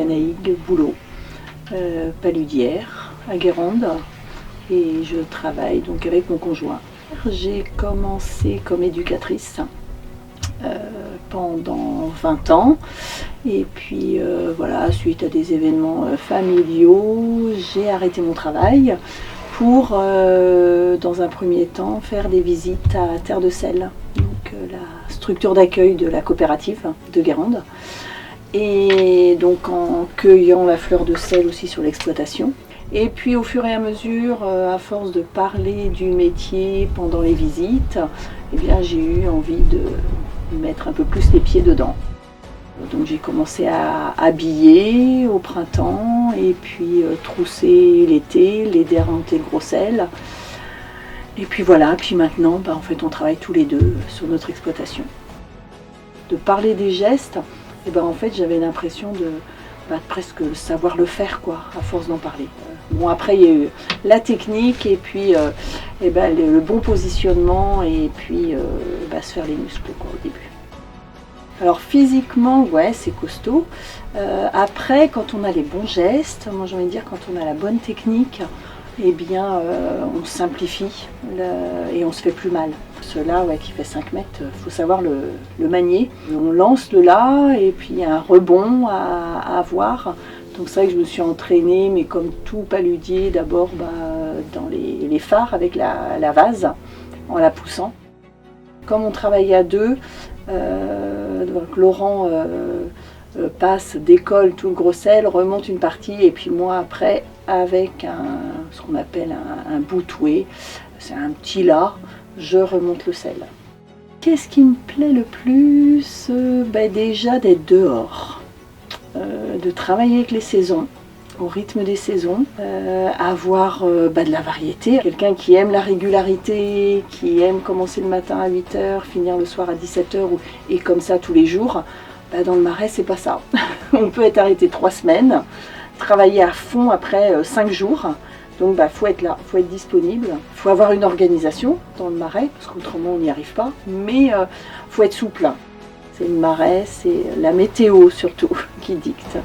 Canaïgue, Boulot, Paludière, à Guérande, et je travaille donc avec mon conjoint. J'ai commencé comme éducatrice pendant 20 ans, et puis voilà, suite à des événements familiaux, j'ai arrêté mon travail pour, dans un premier temps, faire des visites à Terre de Sel, donc la structure d'accueil de la coopérative de Guérande, et donc en cueillant la fleur de sel aussi sur l'exploitation. Et puis au fur et à mesure, à force de parler du métier pendant les visites, eh bien, j'ai eu envie de mettre un peu plus les pieds dedans. Donc j'ai commencé à habiller au printemps et puis trousser l'été, l'aider à monter le gros sel. Et puis voilà, puis maintenant en fait on travaille tous les deux sur notre exploitation. De parler des gestes, et en fait j'avais l'impression de presque savoir le faire quoi, à force d'en parler. Bon, après il y a eu la technique et puis le bon positionnement et puis se faire les muscles quoi, au début. Alors physiquement, ouais, c'est costaud. Après, quand on a les bons gestes, moi j'ai envie de dire quand on a la bonne technique, eh bien on simplifie et on se fait plus mal. Cela qui fait 5 mètres, il faut savoir le manier. On lance le là et puis il y a un rebond à avoir. Donc c'est vrai que je me suis entraînée, mais comme tout paludier, d'abord dans les phares avec la vase, en la poussant. Comme on travaille à deux, donc Laurent décolle tout le gros sel, remonte une partie et puis moi après avec ce qu'on appelle un boutoué, c'est un petit là, je remonte le sel. Qu'est-ce qui me plaît le plus? Déjà d'être dehors, de travailler avec les saisons, au rythme des saisons, avoir de la variété. Quelqu'un qui aime la régularité, qui aime commencer le matin à 8 h, finir le soir à 17 h et comme ça tous les jours, dans le Marais c'est pas ça. On peut être arrêté 3 semaines, travailler à fond après 5 jours, donc faut être là, faut être disponible, faut avoir une organisation dans le Marais, parce qu'autrement on n'y arrive pas, mais faut être souple. C'est le Marais, c'est la météo surtout qui dicte.